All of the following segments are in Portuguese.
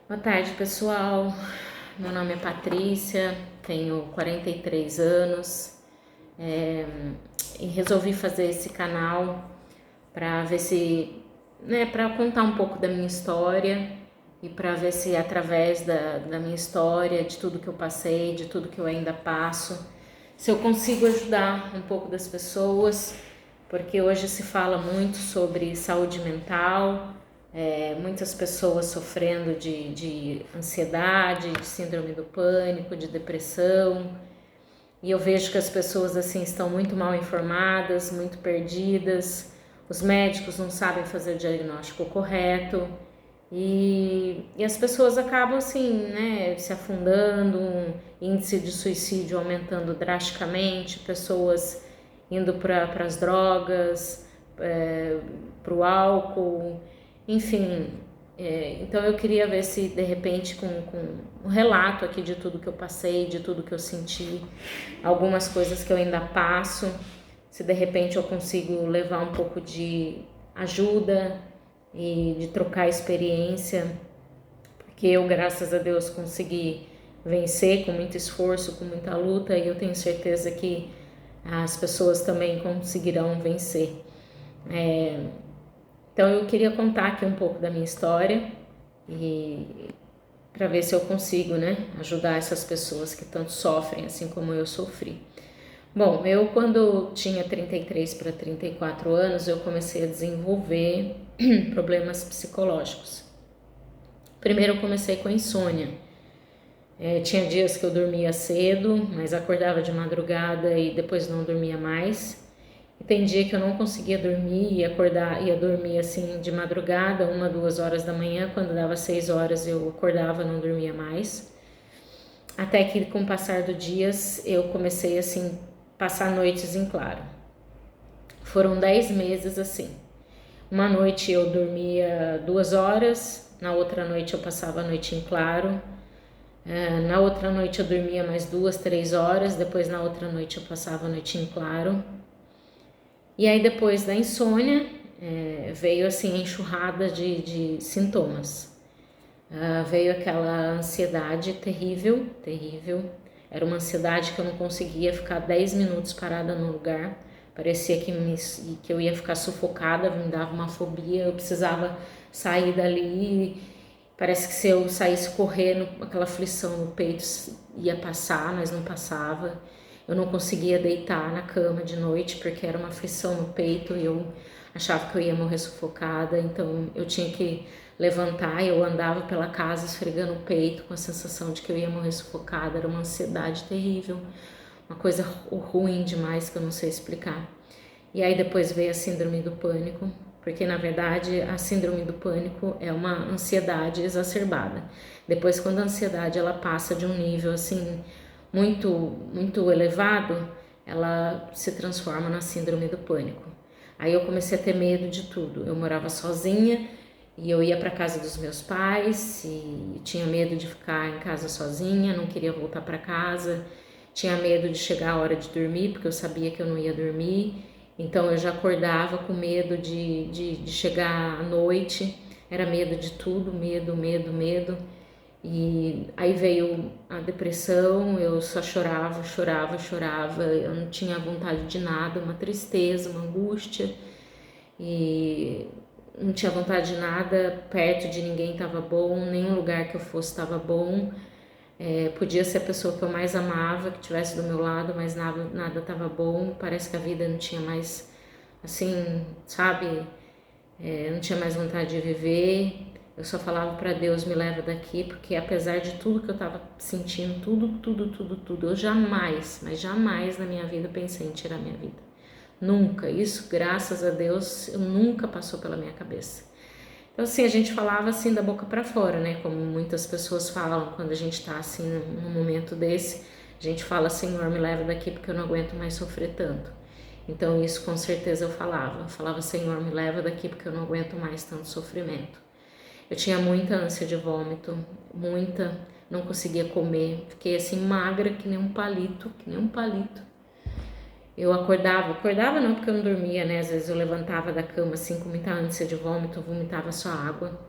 Boa tarde, pessoal. Meu nome é Patrícia, tenho 43 anos e resolvi fazer esse canal para ver se, para contar um pouco da minha história e para ver se através da minha história, de tudo que eu passei, de tudo que eu ainda passo, se eu consigo ajudar um pouco das pessoas, porque hoje se fala muito sobre saúde mental. Muitas pessoas sofrendo de ansiedade, de síndrome do pânico, de depressão, e eu vejo que as pessoas assim estão muito mal informadas, muito perdidas, os médicos não sabem fazer o diagnóstico correto e as pessoas acabam assim, se afundando, um índice de suicídio aumentando drasticamente, pessoas indo para as drogas, para o álcool, enfim. Então eu queria ver se de repente com um relato aqui de tudo que eu passei, de tudo que eu senti, algumas coisas que eu ainda passo, se de repente eu consigo levar um pouco de ajuda e de trocar experiência, porque eu, graças a Deus, consegui vencer com muito esforço, com muita luta, e eu tenho certeza que as pessoas também conseguirão vencer. Então eu queria contar aqui um pouco da minha história e para ver se eu consigo, ajudar essas pessoas que tanto sofrem assim como eu sofri. Bom, eu quando tinha 33 para 34 anos, eu comecei a desenvolver problemas psicológicos. Primeiro eu comecei com insônia. Tinha dias que eu dormia cedo, mas acordava de madrugada e depois não dormia mais. E tem dia que eu não conseguia dormir e ia dormir assim de madrugada, 1, 2 horas da manhã, quando dava 6 horas eu acordava, não dormia mais. Até que com o passar dos dias eu comecei assim, passar noites em claro. Foram 10 meses assim. Uma noite eu dormia 2 horas, na outra noite eu passava a noite em claro. Na outra noite eu dormia mais 2, 3 horas, depois na outra noite eu passava a noite em claro. E aí depois da insônia veio assim a enxurrada de sintomas. Veio aquela ansiedade terrível, terrível. Era uma ansiedade que eu não conseguia ficar 10 minutos parada no lugar. Parecia que eu ia ficar sufocada, me dava uma fobia, eu precisava sair dali. Parece que se eu saísse correndo, aquela aflição no peito ia passar, mas não passava. Eu não conseguia deitar na cama de noite porque era uma aflição no peito e eu achava que eu ia morrer sufocada, então eu tinha que levantar. Eu andava pela casa esfregando o peito com a sensação de que eu ia morrer sufocada. Era uma ansiedade terrível, uma coisa ruim demais que eu não sei explicar. E aí depois veio a síndrome do pânico, porque na verdade a síndrome do pânico é uma ansiedade exacerbada. Depois, quando a ansiedade ela passa de um nível assim muito muito elevado, ela se transforma na síndrome do pânico. Aí eu comecei a ter medo de tudo. Eu morava sozinha e eu ia para casa dos meus pais e tinha medo de ficar em casa sozinha, não queria voltar para casa. Tinha medo de chegar a hora de dormir, porque eu sabia que eu não ia dormir. Então eu já acordava com medo de chegar à noite. Era medo de tudo, medo, medo, medo. E aí veio a depressão, eu só chorava, chorava, chorava. Eu não tinha vontade de nada, uma tristeza, uma angústia. E não tinha vontade de nada, perto de ninguém estava bom, nenhum lugar que eu fosse estava bom. Podia ser a pessoa que eu mais amava, que estivesse do meu lado, mas nada estava bom. Parece que a vida não tinha mais, assim, sabe? Não tinha mais vontade de viver. Eu só falava para Deus, me leva daqui, porque apesar de tudo que eu estava sentindo, tudo, eu jamais, mas jamais na minha vida pensei em tirar minha vida. Nunca. Isso, graças a Deus, nunca passou pela minha cabeça. Então, assim, a gente falava assim da boca para fora, né? Como muitas pessoas falam quando a gente tá assim num momento desse, a gente fala, Senhor, me leva daqui porque eu não aguento mais sofrer tanto. Então, isso com certeza eu falava. Eu falava, Senhor, me leva daqui porque eu não aguento mais tanto sofrimento. Eu tinha muita ânsia de vômito, muita, não conseguia comer, fiquei assim magra que nem um palito, que nem um palito. Eu acordava não porque eu não dormia, né? Às vezes eu levantava da cama assim com muita ânsia de vômito, vomitava só água.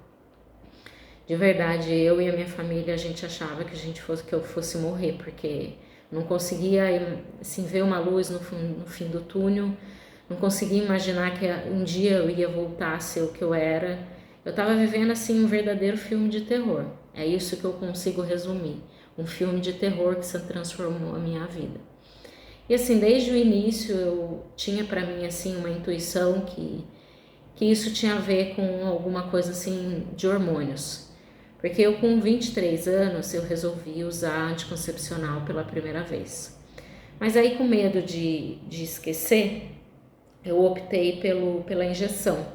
De verdade, eu e a minha família, a gente achava que que eu fosse morrer, porque não conseguia assim, ver uma luz no fim do túnel, não conseguia imaginar que um dia eu ia voltar a ser o que eu era. Eu estava vivendo assim um verdadeiro filme de terror. É isso que eu consigo resumir. Um filme de terror que se transformou a minha vida. E assim, desde o início eu tinha para mim assim uma intuição que isso tinha a ver com alguma coisa assim de hormônios. Porque eu com 23 anos eu resolvi usar anticoncepcional pela primeira vez. Mas aí com medo de esquecer, eu optei pela injeção.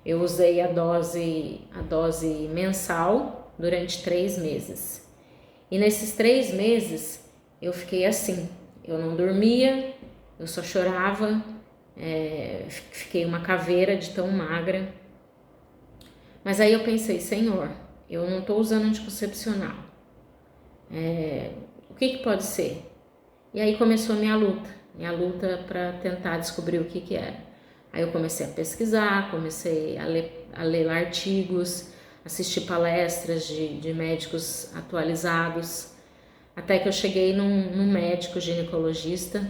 Eu usei a dose mensal durante 3 meses. E nesses 3 meses eu fiquei assim, eu não dormia, eu só chorava, fiquei uma caveira de tão magra. Mas aí eu pensei, Senhor, eu não estou usando anticoncepcional, o que pode ser? E aí começou a minha luta para tentar descobrir o que era. Aí eu comecei a pesquisar, comecei a ler artigos, assistir palestras de médicos atualizados, até que eu cheguei num médico ginecologista,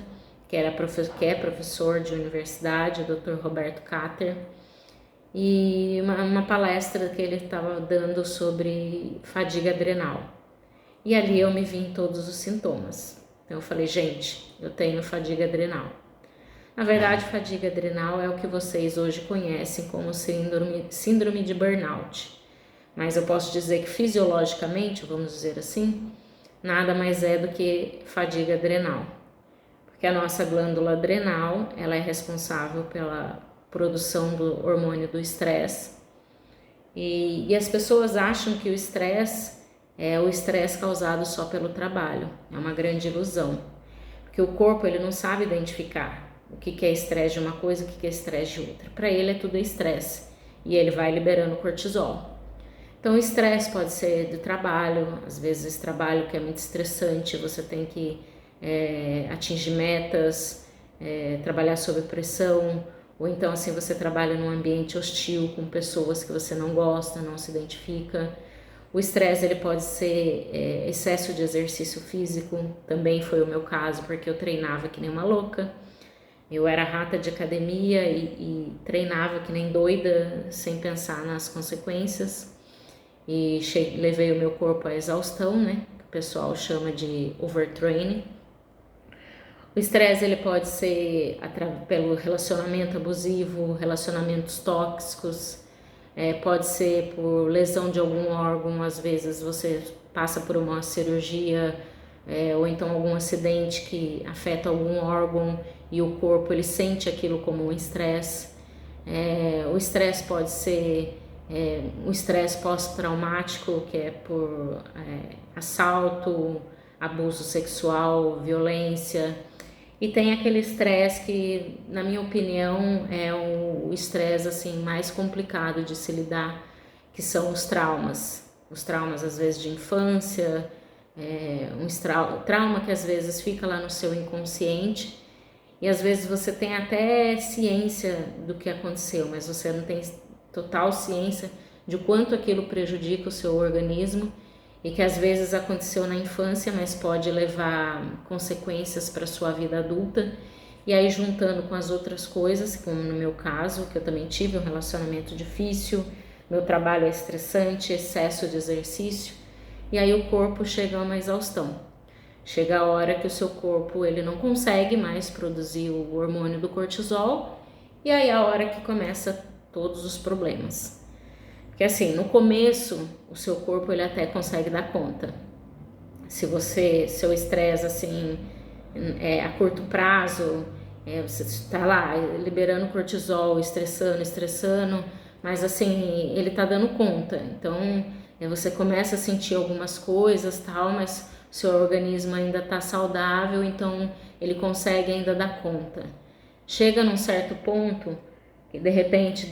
que é professor de universidade, o Dr. Roberto Cater, e uma palestra que ele estava dando sobre fadiga adrenal. E ali eu me vi em todos os sintomas. Então eu falei, gente, eu tenho fadiga adrenal. Na verdade, fadiga adrenal é o que vocês hoje conhecem como síndrome de burnout. Mas eu posso dizer que fisiologicamente, vamos dizer assim, nada mais é do que fadiga adrenal. Porque a nossa glândula adrenal, ela é responsável pela produção do hormônio do estresse. E as pessoas acham que o estresse é o estresse causado só pelo trabalho. É uma grande ilusão. Porque o corpo ele não sabe identificar o que é estresse de uma coisa e o que é estresse de outra. Para ele é tudo estresse. E ele vai liberando cortisol. Então o estresse pode ser do trabalho. Às vezes esse trabalho que é muito estressante, você tem que atingir metas, trabalhar sob pressão, ou então assim você trabalha num ambiente hostil com pessoas que você não gosta, não se identifica. O estresse ele pode ser excesso de exercício físico, também foi o meu caso, porque eu treinava que nem uma louca. Eu era rata de academia e treinava que nem doida, sem pensar nas consequências. E levei o meu corpo à exaustão, né? Que o pessoal chama de overtraining. O estresse ele pode ser pelo relacionamento abusivo, relacionamentos tóxicos, pode ser por lesão de algum órgão, às vezes você passa por uma cirurgia ou então algum acidente que afeta algum órgão e o corpo ele sente aquilo como um estresse. O estresse pode ser um estresse pós-traumático, que é por assalto, abuso sexual, violência. E tem aquele estresse que, na minha opinião, é o estresse assim, mais complicado de se lidar, que são os traumas. Os traumas, às vezes, de infância, trauma que às vezes fica lá no seu inconsciente e às vezes você tem até ciência do que aconteceu, mas você não tem total ciência de quanto aquilo prejudica o seu organismo e que às vezes aconteceu na infância, mas pode levar consequências para a sua vida adulta. E aí juntando com as outras coisas, como no meu caso, que eu também tive um relacionamento difícil, meu trabalho é estressante, excesso de exercício, e aí o corpo chega a uma exaustão. Chega a hora que o seu corpo ele não consegue mais produzir o hormônio do cortisol, e aí é a hora que começa todos os problemas. Porque assim, no começo, o seu corpo ele até consegue dar conta. Se seu estresse assim, a curto prazo, você está lá liberando cortisol, estressando, mas assim, ele está dando conta. Então, você começa a sentir algumas coisas, tal, mas o seu organismo ainda está saudável, então ele consegue ainda dar conta. Chega num certo ponto que de repente,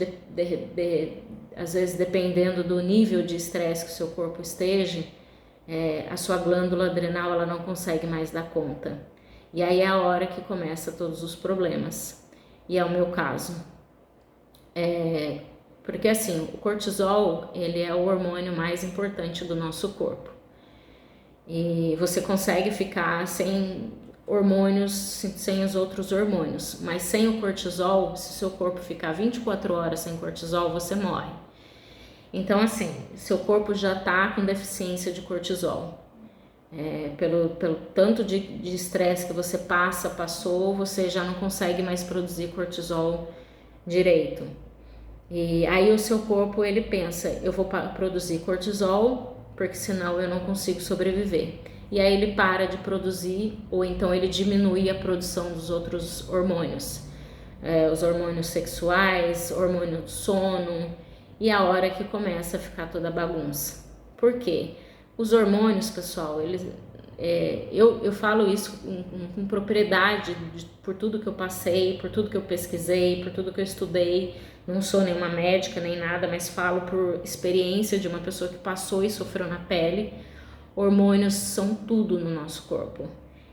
às vezes dependendo do nível de estresse que o seu corpo esteja, a sua glândula adrenal ela não consegue mais dar conta. E aí é a hora que começa todos os problemas. E é o meu caso. Porque assim, o cortisol, ele é o hormônio mais importante do nosso corpo. E você consegue ficar sem hormônios, sem os outros hormônios. Mas sem o cortisol, se seu corpo ficar 24 horas sem cortisol, você morre. Então assim, seu corpo já está com deficiência de cortisol. Pelo tanto de estresse que você passou, você já não consegue mais produzir cortisol direito. E aí o seu corpo, ele pensa, eu vou produzir cortisol, porque senão eu não consigo sobreviver. E aí ele para de produzir, ou então ele diminui a produção dos outros hormônios. Os hormônios sexuais, hormônio do sono, e a hora que começa a ficar toda bagunça. Por quê? Os hormônios, pessoal, eles, eu falo isso com propriedade por tudo que eu passei, por tudo que eu pesquisei, por tudo que eu estudei. Não sou nenhuma médica nem nada, mas falo por experiência de uma pessoa que passou e sofreu na pele. Hormônios são tudo no nosso corpo.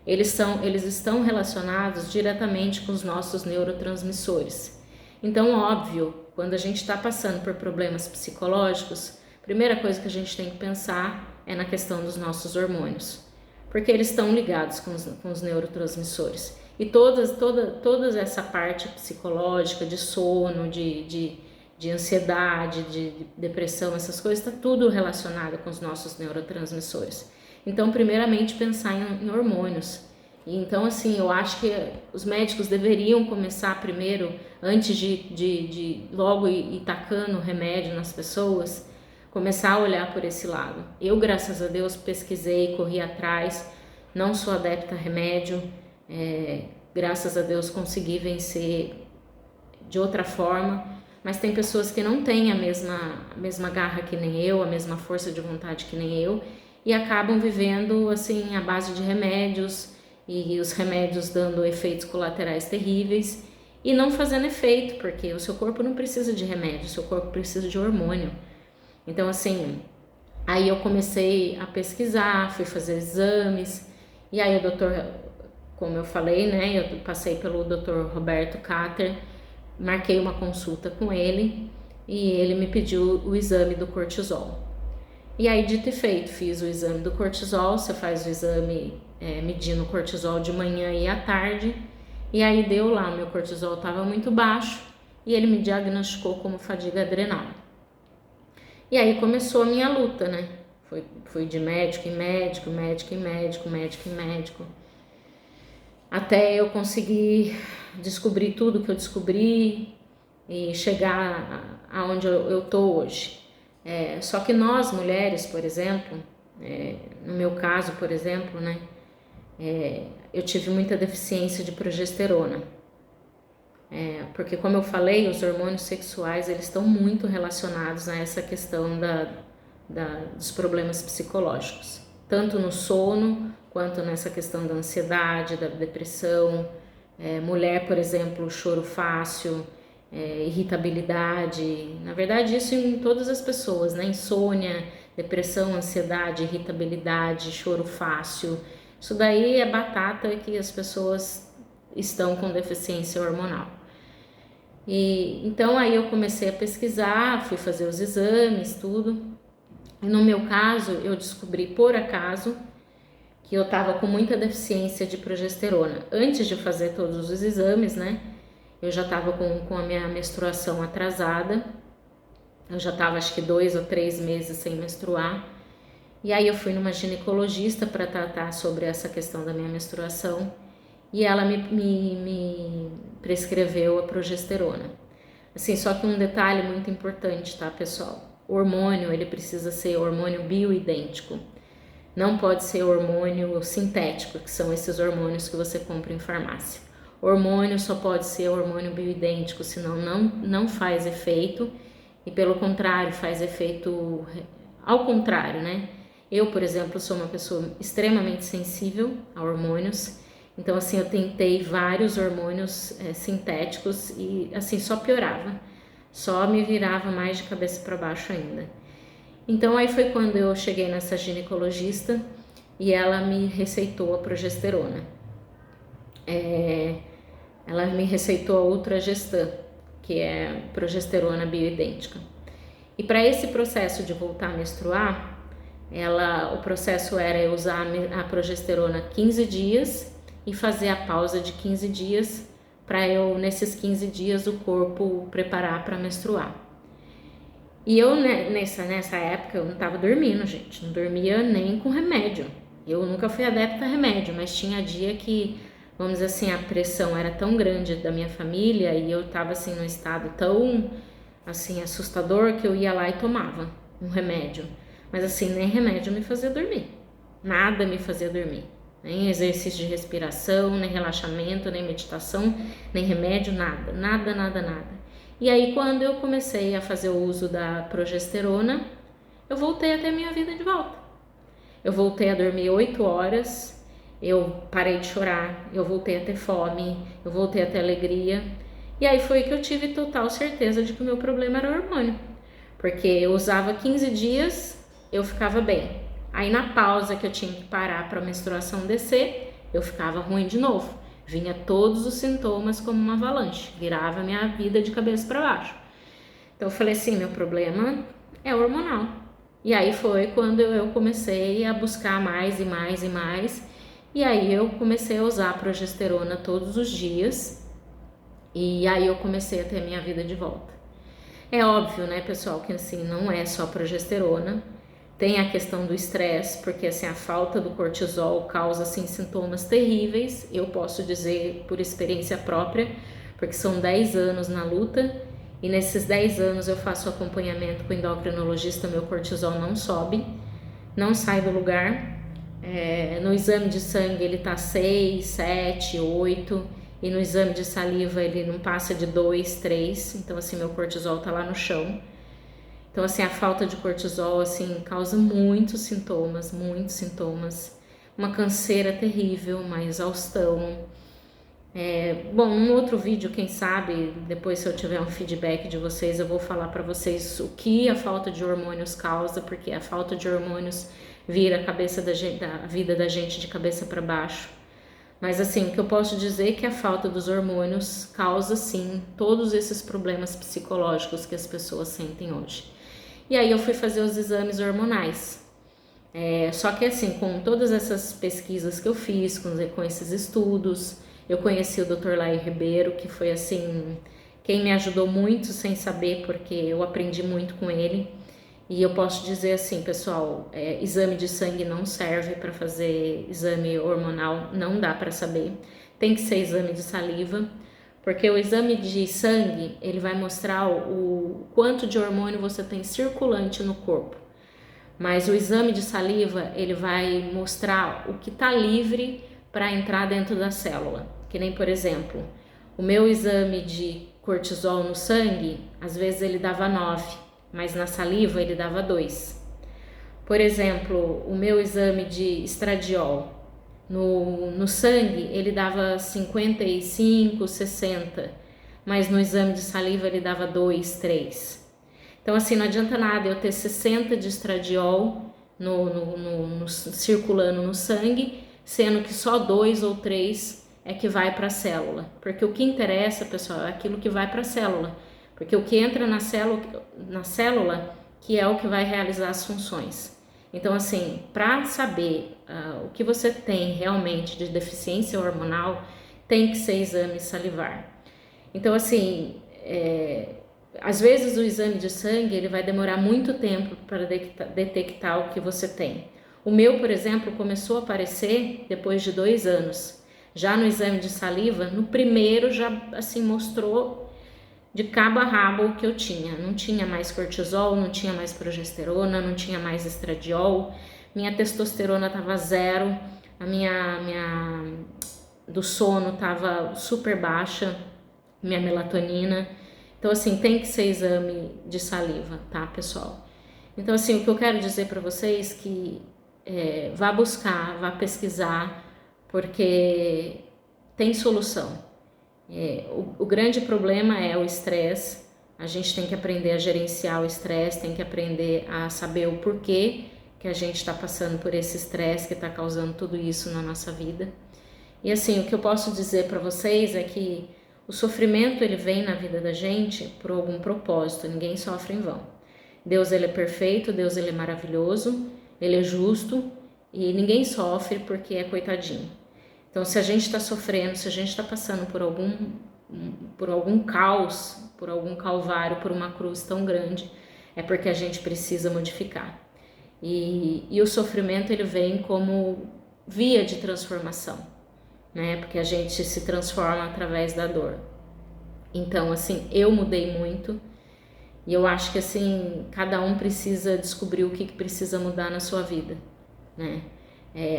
Eles estão relacionados diretamente com os nossos neurotransmissores. Então, óbvio, quando a gente está passando por problemas psicológicos, a primeira coisa que a gente tem que pensar é na questão dos nossos hormônios, porque eles estão ligados com os neurotransmissores. E toda essa parte psicológica, de sono, de ansiedade, de depressão, essas coisas, está tudo relacionado com os nossos neurotransmissores. Então, primeiramente, pensar em hormônios. E então, assim, eu acho que os médicos deveriam começar primeiro, antes de logo ir tacando remédio nas pessoas, começar a olhar por esse lado. Eu, graças a Deus, pesquisei, corri atrás, não sou adepta a remédio, graças a Deus consegui vencer de outra forma, mas tem pessoas que não têm a mesma garra que nem eu, a mesma força de vontade que nem eu, e acabam vivendo assim à base de remédios, e os remédios dando efeitos colaterais terríveis e não fazendo efeito, porque o seu corpo não precisa de remédio, o seu corpo precisa de hormônio. Então, assim, aí eu comecei a pesquisar, fui fazer exames, e aí o doutor, como eu falei, né, eu passei pelo doutor Roberto Cater, marquei uma consulta com ele, e ele me pediu o exame do cortisol. E aí, dito e feito, fiz o exame do cortisol, você faz o exame medindo o cortisol de manhã e à tarde, e aí deu lá, meu cortisol estava muito baixo, e ele me diagnosticou como fadiga adrenal. E aí começou a minha luta, né? Fui de médico em médico, médico em médico, médico em médico, até eu conseguir descobrir tudo que eu descobri e chegar aonde eu tô hoje. Só que nós mulheres, por exemplo, no meu caso, por exemplo, né? Eu tive muita deficiência de progesterona. Porque, como eu falei, os hormônios sexuais eles estão muito relacionados a essa questão dos problemas psicológicos, tanto no sono quanto nessa questão da ansiedade, da depressão. Mulher, por exemplo, choro fácil, irritabilidade, na verdade isso em todas as pessoas, né? Insônia, depressão, ansiedade, irritabilidade, choro fácil, isso daí é batata que as pessoas estão com deficiência hormonal. E então aí eu comecei a pesquisar, fui fazer os exames, tudo. E no meu caso, eu descobri por acaso que eu estava com muita deficiência de progesterona. Antes de fazer todos os exames, né? Eu já estava com a minha menstruação atrasada. Eu já estava acho que 2 ou 3 meses sem menstruar. E aí eu fui numa ginecologista para tratar sobre essa questão da minha menstruação. E ela me prescreveu a progesterona. Assim, só que um detalhe muito importante, tá, pessoal? O hormônio, ele precisa ser hormônio bioidêntico. Não pode ser hormônio sintético, que são esses hormônios que você compra em farmácia. Hormônio só pode ser hormônio bioidêntico, senão não faz efeito. E pelo contrário, faz efeito ao contrário, né? Eu, por exemplo, sou uma pessoa extremamente sensível a hormônios. Então, assim, eu tentei vários hormônios sintéticos e, assim, só piorava. Só me virava mais de cabeça para baixo ainda. Então, aí foi quando eu cheguei nessa ginecologista e ela me receitou a progesterona. Ela me receitou a Ultragestan, que é progesterona bioidêntica. E para esse processo de voltar a menstruar, o processo era eu usar a progesterona 15 dias e fazer a pausa de 15 dias para eu, nesses 15 dias, o corpo preparar para menstruar. E eu, nessa época, eu não estava dormindo, gente, não dormia nem com remédio. Eu nunca fui adepta a remédio, mas tinha dia que, vamos dizer assim, a pressão era tão grande da minha família e eu estava assim num estado tão assim assustador que eu ia lá e tomava um remédio. Mas assim, nem remédio me fazia dormir. Nada me fazia dormir. Nem exercício de respiração, nem relaxamento, nem meditação, nem remédio, nada. Nada, nada, nada. E aí quando eu comecei a fazer o uso da progesterona, eu voltei a ter minha vida de volta. Eu voltei a dormir 8 horas, eu parei de chorar, eu voltei a ter fome, eu voltei a ter alegria. E aí foi que eu tive total certeza de que o meu problema era o hormônio. Porque eu usava 15 dias, eu ficava bem. Aí na pausa que eu tinha que parar para a menstruação descer, eu ficava ruim de novo. Vinha todos os sintomas como uma avalanche, virava minha vida de cabeça para baixo. Então eu falei assim, meu problema é hormonal. E aí foi quando eu comecei a buscar mais e mais e mais. E aí eu comecei a usar a progesterona todos os dias. E aí eu comecei a ter a minha vida de volta. É óbvio, né, pessoal, que assim não é só progesterona. Tem a questão do estresse, porque assim a falta do cortisol causa assim sintomas terríveis. Eu posso dizer por experiência própria, porque são 10 anos na luta. E nesses 10 anos eu faço acompanhamento com o endocrinologista, meu cortisol não sobe, não sai do lugar. No exame de sangue ele tá 6, 7, 8, e no exame de saliva ele não passa de 2, 3, então assim meu cortisol tá lá no chão. Então assim a falta de cortisol assim causa muitos sintomas, uma canseira terrível, uma exaustão. Bom, num outro vídeo, quem sabe, depois se eu tiver um feedback de vocês, eu vou falar para vocês o que a falta de hormônios causa, porque a falta de hormônios vira a vida da gente de cabeça para baixo. Mas assim, o que eu posso dizer é que a falta dos hormônios causa sim todos esses problemas psicológicos que as pessoas sentem hoje. E aí eu fui fazer os exames hormonais. Só que assim, com todas essas pesquisas que eu fiz, com esses estudos, eu conheci o Dr. Laio Ribeiro, que foi assim, quem me ajudou muito sem saber, porque eu aprendi muito com ele. E eu posso dizer assim, pessoal, exame de sangue não serve para fazer exame hormonal, não dá para saber. Tem que ser exame de saliva, porque o exame de sangue, ele vai mostrar o quanto de hormônio você tem circulante no corpo. Mas o exame de saliva, ele vai mostrar o que está livre para entrar dentro da célula. Que nem, por exemplo, o meu exame de cortisol no sangue, às vezes ele dava 9, mas na saliva ele dava 2. Por exemplo, o meu exame de estradiol no sangue, ele dava 55, 60, mas no exame de saliva ele dava 2, 3. Então assim, não adianta nada eu ter 60 de estradiol circulando no sangue, sendo que só 2 ou 3 é que vai para a célula. Porque o que interessa, pessoal, é aquilo que vai para a célula. Porque o que entra na célula que é o que vai realizar as funções. Então, assim, para saber o que você tem realmente de deficiência hormonal, tem que ser exame salivar. Então, assim, às vezes o exame de sangue ele vai demorar muito tempo para detectar o que você tem. O meu, por exemplo, começou a aparecer depois de 2 anos. Já no exame de saliva, no primeiro já assim mostrou de cabo a rabo o que eu tinha. Não tinha mais cortisol, não tinha mais progesterona, não tinha mais estradiol. Minha testosterona estava 0, a minha do sono estava super baixa, minha melatonina. Então assim, tem que ser exame de saliva, tá, pessoal? Então assim, o que eu quero dizer para vocês é que vá buscar, vá pesquisar, porque tem solução. O grande problema é o estresse. A gente tem que aprender a gerenciar o estresse, tem que aprender a saber o porquê que a gente está passando por esse estresse que está causando tudo isso na nossa vida. E assim, o que eu posso dizer para vocês é que O sofrimento, ele vem na vida da gente por algum propósito, ninguém sofre em vão. Deus, ele é perfeito, Deus, ele é maravilhoso, ele é justo e ninguém sofre porque é coitadinho. Então, se a gente está sofrendo, se a gente está passando por algum caos, por algum calvário, por uma cruz tão grande, é porque a gente precisa modificar. E o sofrimento, ele vem como via de transformação, né? Porque a gente se transforma através da dor. Então, assim, eu mudei muito e eu acho que, assim, cada um precisa descobrir o que precisa mudar na sua vida, né?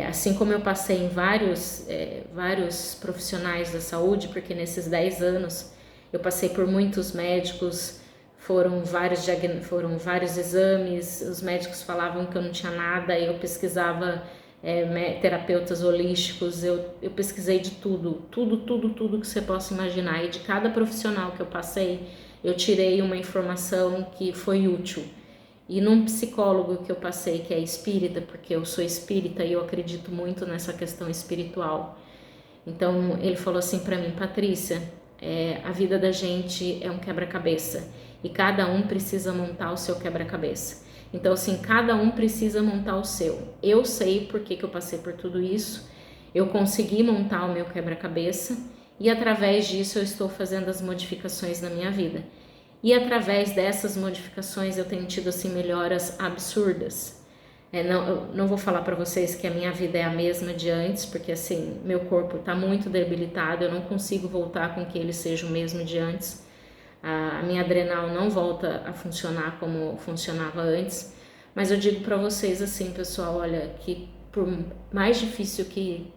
Assim como eu passei em vários profissionais da saúde, porque nesses 10 anos eu passei por muitos médicos, foram vários exames, os médicos falavam que eu não tinha nada, eu pesquisava terapeutas holísticos, eu pesquisei de tudo que você possa imaginar, e de cada profissional que eu passei, eu tirei uma informação que foi útil. E num psicólogo que eu passei, que é espírita, porque eu sou espírita e eu acredito muito nessa questão espiritual. Então ele falou assim para mim: Patrícia, a vida da gente é um quebra-cabeça e cada um precisa montar o seu quebra-cabeça. Então, assim, cada um precisa montar o seu. Eu sei por que eu passei por tudo isso, eu consegui montar o meu quebra-cabeça e através disso eu estou fazendo as modificações na minha vida. E através dessas modificações eu tenho tido, assim, melhoras absurdas. Eu não vou falar para vocês que a minha vida é a mesma de antes, porque, assim, meu corpo está muito debilitado, eu não consigo voltar com que ele seja o mesmo de antes. A minha adrenal não volta a funcionar como funcionava antes, mas eu digo para vocês assim, pessoal, olha, que por mais difícil que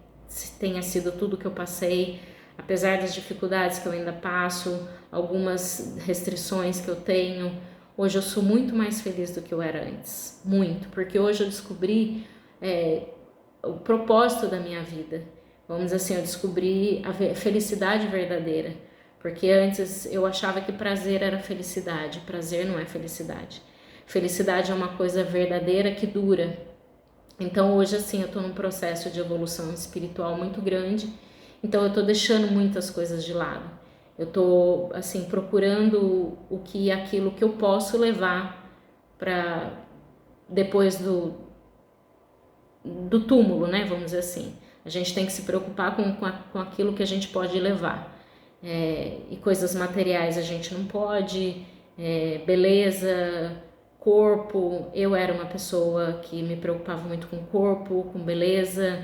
tenha sido tudo que eu passei, apesar das dificuldades que eu ainda passo, algumas restrições que eu tenho, hoje eu sou muito mais feliz do que eu era antes, muito, porque hoje eu descobri o propósito da minha vida, vamos dizer assim, eu descobri a felicidade verdadeira. Porque antes eu achava que prazer era felicidade. Prazer não é felicidade. Felicidade é uma coisa verdadeira que dura. Então hoje, assim, eu tô num processo de evolução espiritual muito grande. Então eu tô deixando muitas coisas de lado. Eu tô, assim, procurando aquilo que eu posso levar para depois do túmulo, né? Vamos dizer assim. A gente tem que se preocupar com aquilo que a gente pode levar. E coisas materiais a gente não pode, beleza, corpo. Eu era uma pessoa que me preocupava muito com o corpo, com beleza,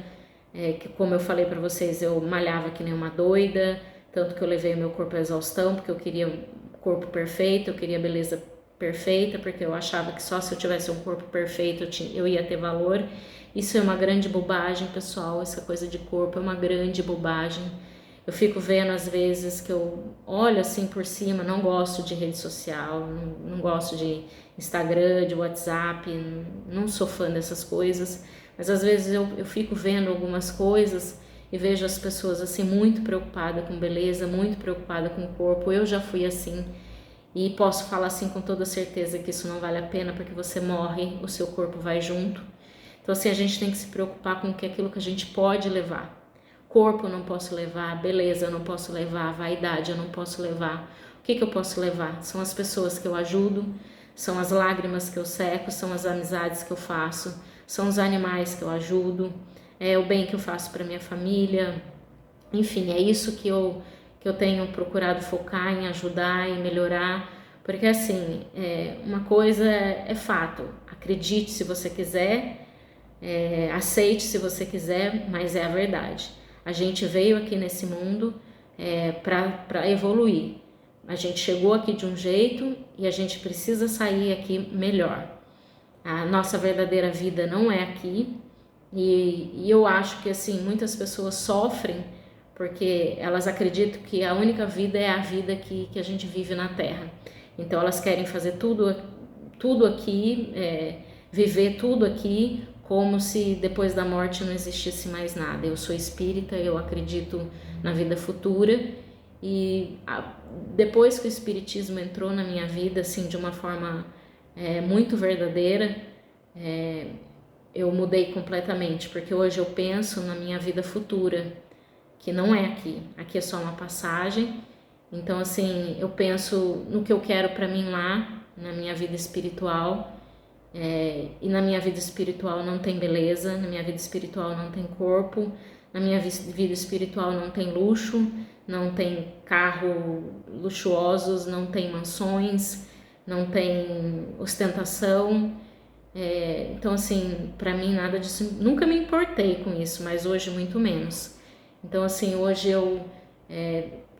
que, como eu falei para vocês, eu malhava que nem uma doida, tanto que eu levei o meu corpo à exaustão, porque eu queria um corpo perfeito, eu queria beleza perfeita, porque eu achava que só se eu tivesse um corpo perfeito eu ia ter valor. Isso é uma grande bobagem, pessoal, essa coisa de corpo é uma grande bobagem. Eu fico vendo às vezes que eu olho assim por cima, não gosto de rede social, não gosto de Instagram, de WhatsApp, não sou fã dessas coisas, mas às vezes eu fico vendo algumas coisas e vejo as pessoas assim muito preocupadas com beleza, muito preocupadas com o corpo. Eu já fui assim e posso falar assim com toda certeza que isso não vale a pena, porque você morre, o seu corpo vai junto. Então assim, a gente tem que se preocupar com aquilo que a gente pode levar. Corpo eu não posso levar, beleza eu não posso levar, vaidade eu não posso levar. O que eu posso levar? São as pessoas que eu ajudo, são as lágrimas que eu seco, são as amizades que eu faço, são os animais que eu ajudo, é o bem que eu faço para minha família. Enfim, é isso que eu tenho procurado focar em ajudar e melhorar, porque assim, uma coisa é fato, acredite se você quiser, aceite se você quiser, mas é a verdade. A gente veio aqui nesse mundo para evoluir. A gente chegou aqui de um jeito e a gente precisa sair aqui melhor. A nossa verdadeira vida não é aqui. E eu acho que assim, muitas pessoas sofrem porque elas acreditam que a única vida é a vida que a gente vive na Terra. Então elas querem fazer tudo aqui, viver tudo aqui, como se depois da morte não existisse mais nada. Eu sou espírita, eu acredito na vida futura e depois que o espiritismo entrou na minha vida, assim, de uma forma muito verdadeira, eu mudei completamente, porque hoje eu penso na minha vida futura, que não é aqui. Aqui é só uma passagem Então, assim, eu penso no que eu quero para mim lá, na minha vida espiritual. E na minha vida espiritual não tem beleza, na minha vida espiritual não tem corpo, na minha vida espiritual não tem luxo, não tem carro luxuosos, não tem mansões, não tem ostentação. Então, assim, para mim nada disso, nunca me importei com isso, mas hoje muito menos. Então, assim, hoje eu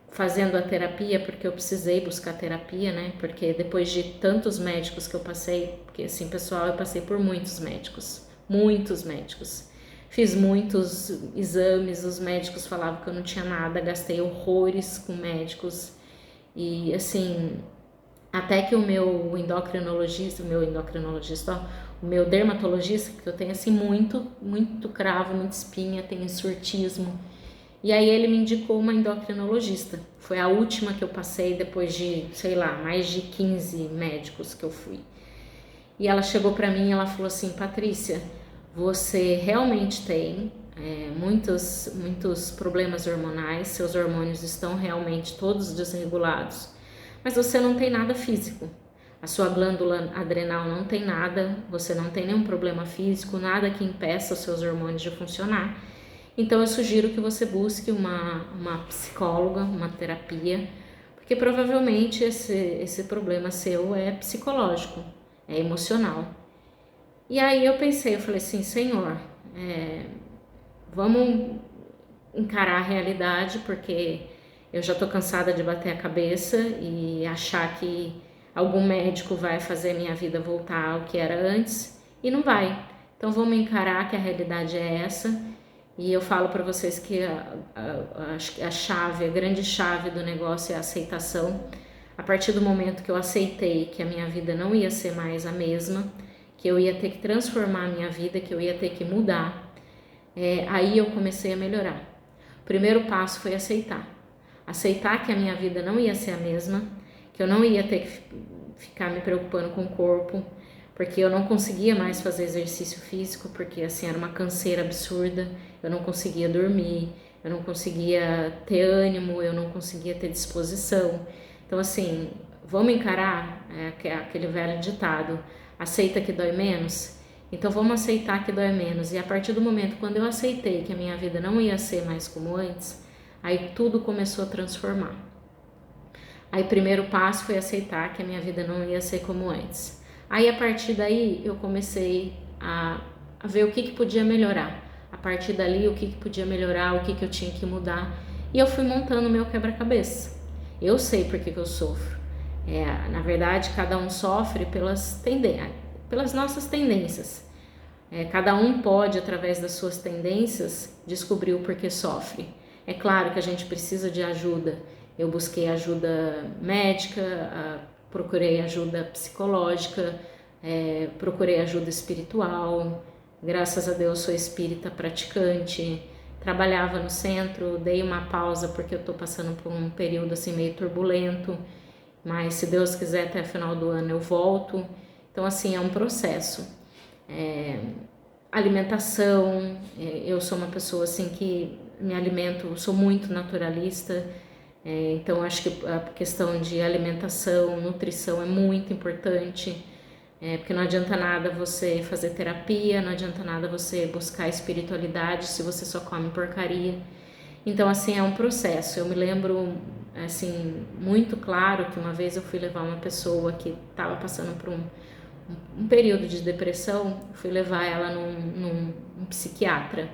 fazendo a terapia, porque eu precisei buscar terapia, né? Porque depois de tantos médicos que eu passei, porque assim, pessoal, eu passei por muitos médicos, muitos médicos. Fiz muitos exames, os médicos falavam que eu não tinha nada, gastei horrores com médicos. E assim, até que o meu endocrinologista, ó, o meu dermatologista, que eu tenho assim muito cravo, muita espinha, tenho surtismo. E aí ele me indicou uma endocrinologista. Foi a última que eu passei depois de, sei lá, mais de 15 médicos que eu fui. E ela chegou para mim e ela falou assim: Patrícia, você realmente tem muitos problemas hormonais, seus hormônios estão realmente todos desregulados, mas você não tem nada físico. A sua glândula adrenal não tem nada, você não tem nenhum problema físico, nada que impeça os seus hormônios de funcionar. Então eu sugiro que você busque uma psicóloga, uma terapia, porque provavelmente esse problema seu é psicológico, é emocional. E aí eu pensei, eu falei assim, Senhor, vamos encarar a realidade, porque eu já tô cansada de bater a cabeça e achar que algum médico vai fazer minha vida voltar ao que era antes, e não vai. Então vamos encarar que a realidade é essa. E eu falo para vocês que a chave, a grande chave do negócio é a aceitação. A partir do momento que eu aceitei que a minha vida não ia ser mais a mesma, que eu ia ter que transformar a minha vida, que eu ia ter que mudar, aí eu comecei a melhorar. O primeiro passo foi aceitar. Aceitar que a minha vida não ia ser a mesma, que eu não ia ter que ficar me preocupando com o corpo, porque eu não conseguia mais fazer exercício físico, porque assim era uma canseira absurda, eu não conseguia dormir, eu não conseguia ter ânimo, eu não conseguia ter disposição. Então assim, vamos encarar aquele velho ditado, aceita que dói menos? Então vamos aceitar que dói menos. E a partir do momento quando eu aceitei que a minha vida não ia ser mais como antes, aí tudo começou a transformar. Aí o primeiro passo foi aceitar que a minha vida não ia ser como antes. Aí a partir daí eu comecei a ver o que podia melhorar. A partir dali o que podia melhorar, o que eu tinha que mudar. E eu fui montando o meu quebra-cabeça. Eu sei por que eu sofro. Na verdade, cada um sofre pelas nossas tendências. Cada um pode, através das suas tendências, descobrir o porquê sofre. É claro que a gente precisa de ajuda. Eu busquei ajuda médica, procurei ajuda psicológica, procurei ajuda espiritual. Graças a Deus sou espírita praticante. Trabalhava no centro, dei uma pausa porque eu tô passando por um período assim meio turbulento, mas se Deus quiser até o final do ano eu volto. Então assim, é um processo. Alimentação, eu sou uma pessoa assim que me alimento, sou muito naturalista, então acho que a questão de alimentação, nutrição é muito importante, porque não adianta nada você fazer terapia, não adianta nada você buscar espiritualidade se você só come porcaria. Então assim, é um processo. Eu me lembro assim muito claro que uma vez eu fui levar uma pessoa que estava passando por um período de depressão, fui levar ela num psiquiatra,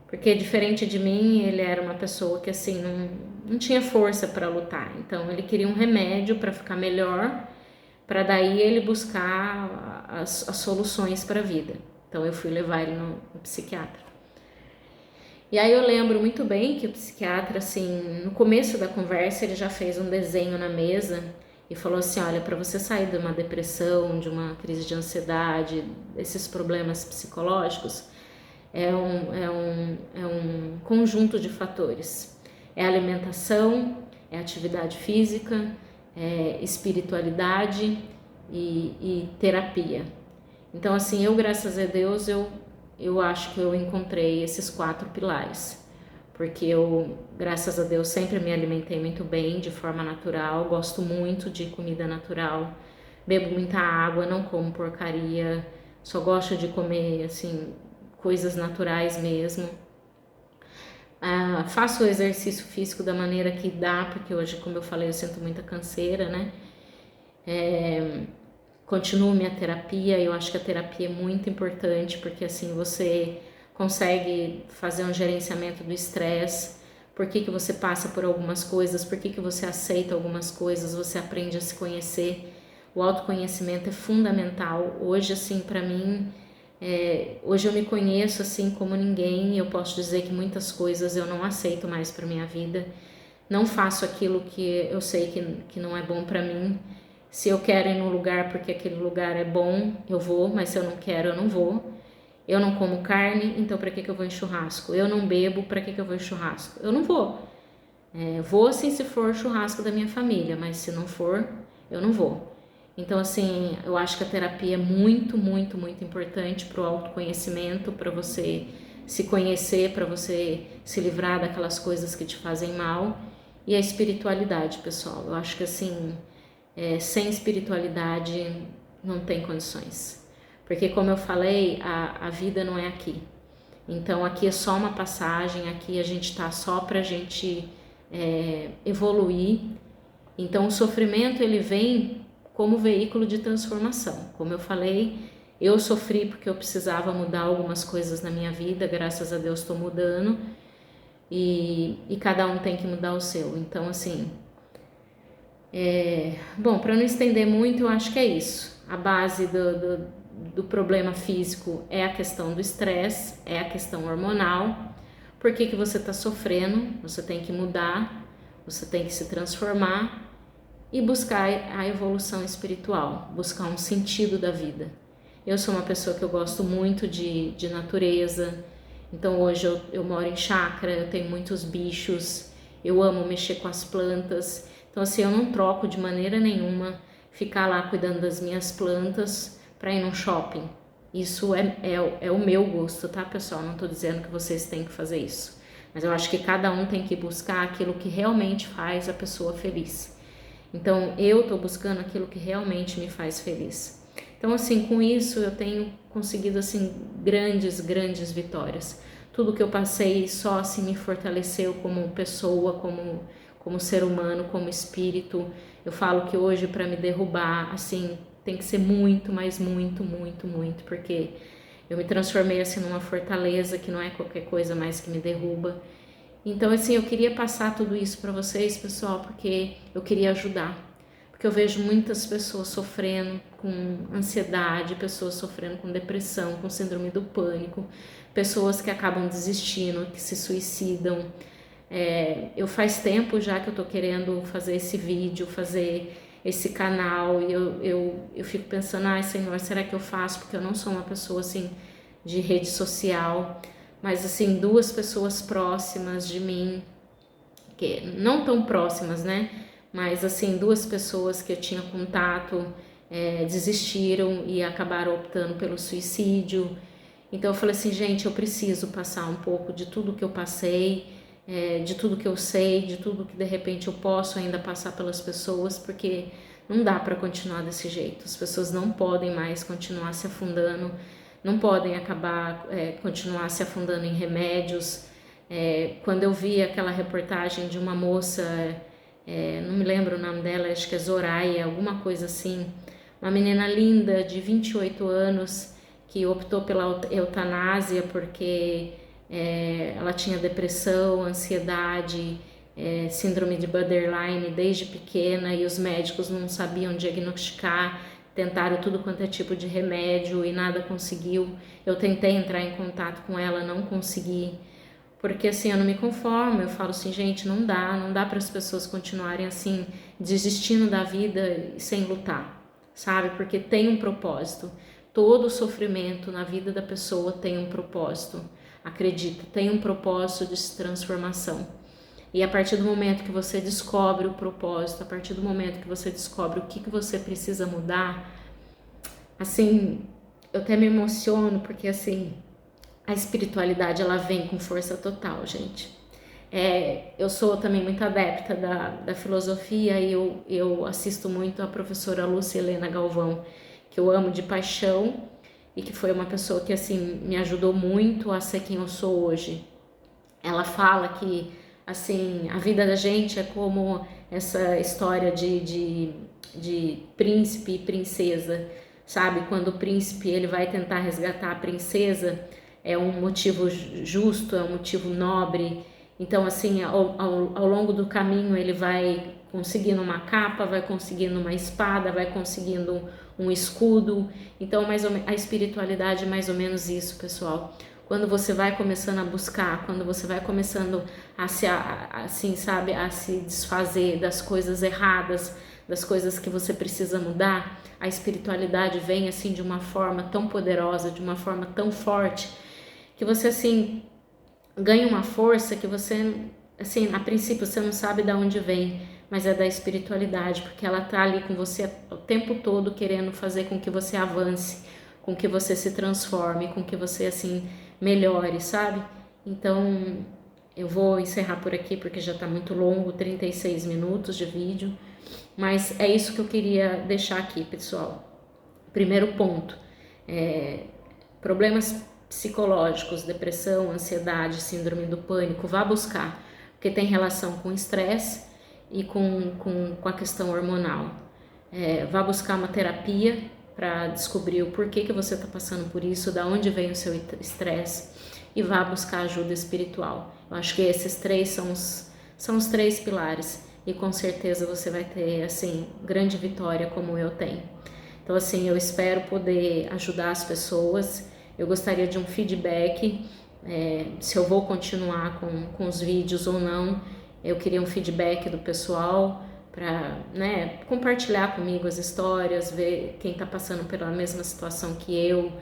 porque diferente de mim, ele era uma pessoa que assim não tinha força para lutar, então ele queria um remédio para ficar melhor, para daí ele buscar as soluções para a vida. Então eu fui levar ele no psiquiatra. E aí eu lembro muito bem que o psiquiatra, assim, no começo da conversa, ele já fez um desenho na mesa e falou assim, olha, para você sair de uma depressão, de uma crise de ansiedade, desses problemas psicológicos, é um conjunto de fatores. É alimentação, é atividade física, é espiritualidade e terapia. Então, assim, eu, graças a Deus, eu acho que eu encontrei esses 4 pilares. porque eu, graças a Deus, sempre me alimentei muito bem, de forma natural, gosto muito de comida natural, bebo muita água, não como porcaria, só gosto de comer, assim, coisas naturais mesmo. Faço o exercício físico da maneira que dá, porque hoje, como eu falei, eu sinto muita canseira, né? Continuo minha terapia, eu acho que a terapia é muito importante, porque assim você consegue fazer um gerenciamento do estresse, por que você passa por algumas coisas, por que você aceita algumas coisas, você aprende a se conhecer. O autoconhecimento é fundamental. Hoje, assim, para mim, hoje eu me conheço assim como ninguém. Eu posso dizer que muitas coisas eu não aceito mais para minha vida. Não faço aquilo que eu sei que não é bom para mim. Se eu quero ir num lugar porque aquele lugar é bom, eu vou, mas se eu não quero, eu não vou. Eu não como carne, então para que eu vou em churrasco? Eu não bebo, para que eu vou em churrasco? Eu não vou. Vou sim se for churrasco da minha família, mas se não for, eu não vou. Então, assim, eu acho que a terapia é muito, muito, muito importante para o autoconhecimento, para você se conhecer, para você se livrar daquelas coisas que te fazem mal. E a espiritualidade, pessoal. Eu acho que, assim, sem espiritualidade não tem condições. Porque, como eu falei, a vida não é aqui. Então, aqui é só uma passagem, aqui a gente está só para a gente evoluir. Então, o sofrimento ele vem como veículo de transformação. Como eu falei, eu sofri porque eu precisava mudar algumas coisas na minha vida, graças a Deus estou mudando, e cada um tem que mudar o seu. Então, assim, bom, para não estender muito, eu acho que é isso. A base do problema físico é a questão do estresse, é a questão hormonal. Por que você está sofrendo? Você tem que mudar, você tem que se transformar e buscar a evolução espiritual, buscar um sentido da vida. Eu sou uma pessoa que eu gosto muito de natureza, então hoje eu moro em chácara, eu tenho muitos bichos, eu amo mexer com as plantas, então assim, eu não troco de maneira nenhuma ficar lá cuidando das minhas plantas para ir num shopping. Isso é o meu gosto, tá, pessoal? Não tô dizendo que vocês têm que fazer isso, mas eu acho que cada um tem que buscar aquilo que realmente faz a pessoa feliz. Então, eu estou buscando aquilo que realmente me faz feliz. Então, assim, com isso eu tenho conseguido, assim, grandes, grandes vitórias. Tudo que eu passei só, assim, me fortaleceu como pessoa, como ser humano, como espírito. Eu falo que hoje, para me derrubar, assim, tem que ser muito, mas muito, muito, muito, porque eu me transformei, assim, numa fortaleza que não é qualquer coisa mais que me derruba. Então, assim, eu queria passar tudo isso para vocês, pessoal, porque eu queria ajudar. Porque eu vejo muitas pessoas sofrendo com ansiedade, pessoas sofrendo com depressão, com síndrome do pânico, pessoas que acabam desistindo, que se suicidam. Eu faz tempo já que eu tô querendo fazer esse vídeo, fazer esse canal, e eu fico pensando, ai Senhor, será que eu faço? Porque eu não sou uma pessoa, assim, de rede social, mas assim, duas pessoas próximas de mim, que não tão próximas, né? Mas assim, duas pessoas que eu tinha contato desistiram e acabaram optando pelo suicídio. Então eu falei assim, gente, eu preciso passar um pouco de tudo que eu passei, de tudo que eu sei, de tudo que de repente eu posso ainda passar pelas pessoas, porque não dá para continuar desse jeito. As pessoas não podem mais continuar se afundando, não podem continuar se afundando em remédios. Quando eu vi aquela reportagem de uma moça, não me lembro o nome dela, acho que é Zoraia, alguma coisa assim, uma menina linda de 28 anos que optou pela eutanásia porque ela tinha depressão, ansiedade, síndrome de borderline desde pequena e os médicos não sabiam diagnosticar, tentaram tudo quanto é tipo de remédio e nada conseguiu. Eu tentei entrar em contato com ela, não consegui, porque assim, eu não me conformo, eu falo assim, gente, não dá para as pessoas continuarem assim, desistindo da vida sem lutar, sabe? Porque tem um propósito, todo sofrimento na vida da pessoa tem um propósito, acredita, tem um propósito de transformação. E a partir do momento que você descobre o propósito, a partir do momento que você descobre o que você precisa mudar, assim, eu até me emociono, porque assim, a espiritualidade ela vem com força total, gente. Eu sou também muito adepta da filosofia e eu assisto muito a professora Lúcia Helena Galvão, que eu amo de paixão e que foi uma pessoa que assim me ajudou muito a ser quem eu sou hoje. Ela fala que assim a vida da gente é como essa história de príncipe e princesa, sabe? Quando o príncipe ele vai tentar resgatar a princesa, é um motivo justo, é um motivo nobre. Então, assim, ao longo do caminho ele vai conseguindo uma capa, vai conseguindo uma espada, vai conseguindo um escudo. Então, a espiritualidade é mais ou menos isso, pessoal. Quando você vai começando a buscar, quando você vai começando a se desfazer das coisas erradas, das coisas que você precisa mudar, a espiritualidade vem assim de uma forma tão poderosa, de uma forma tão forte, que você assim ganha uma força que você, assim, a princípio você não sabe de onde vem, mas é da espiritualidade, porque ela tá ali com você o tempo todo querendo fazer com que você avance, com que você se transforme, com que você assim melhore, sabe? Então eu vou encerrar por aqui porque já tá muito longo, 36 minutos de vídeo, mas é isso que eu queria deixar aqui, pessoal. Primeiro ponto, problemas psicológicos, depressão, ansiedade, síndrome do pânico, vá buscar, porque tem relação com estresse e com a questão hormonal. Vá buscar uma terapia para descobrir o porquê que você está passando por isso, da onde vem o seu estresse, e vá buscar ajuda espiritual. Eu acho que esses três são os três pilares, e com certeza você vai ter assim grande vitória como eu tenho. Então assim, eu espero poder ajudar as pessoas. Eu gostaria de um feedback, se eu vou continuar com os vídeos ou não. Eu queria um feedback do pessoal para, né, compartilhar comigo as histórias, ver quem está passando pela mesma situação que eu,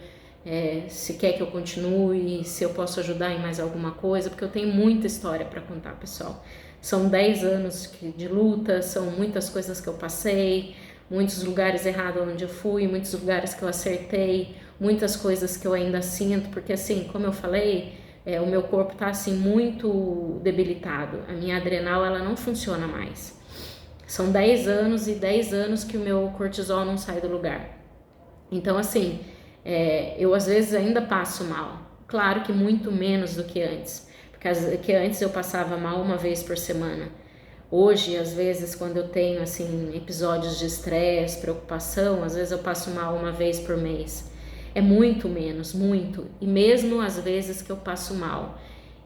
se quer que eu continue, se eu posso ajudar em mais alguma coisa, porque eu tenho muita história para contar, pessoal. São 10 anos de luta, são muitas coisas que eu passei, muitos lugares errados onde eu fui, muitos lugares que eu acertei, muitas coisas que eu ainda sinto, porque assim, como eu falei, o meu corpo tá assim muito debilitado, a minha adrenal ela não funciona mais. São 10 anos e 10 anos que o meu cortisol não sai do lugar. Então assim, eu às vezes ainda passo mal, claro que muito menos do que antes, porque antes eu passava mal uma vez por semana. Hoje, às vezes, quando eu tenho assim episódios de estresse, preocupação, às vezes eu passo mal uma vez por mês. É muito menos, muito. E mesmo às vezes que eu passo mal,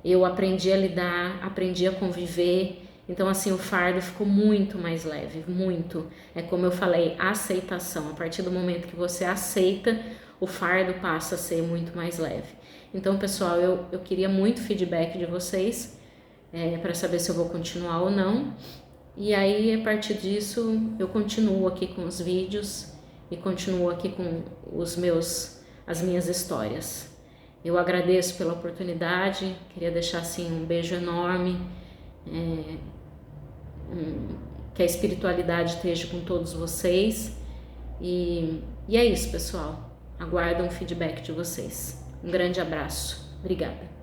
eu aprendi a lidar, aprendi a conviver. Então, assim, o fardo ficou muito mais leve, muito. É como eu falei, aceitação. A partir do momento que você aceita, o fardo passa a ser muito mais leve. Então, pessoal, eu queria muito feedback de vocês, para saber se eu vou continuar ou não. E aí, a partir disso, eu continuo aqui com os vídeos e continuo aqui com as minhas histórias. Eu agradeço pela oportunidade, queria deixar assim um beijo enorme, que a espiritualidade esteja com todos vocês. E é isso, pessoal. Aguardo um feedback de vocês. Um grande abraço. Obrigada.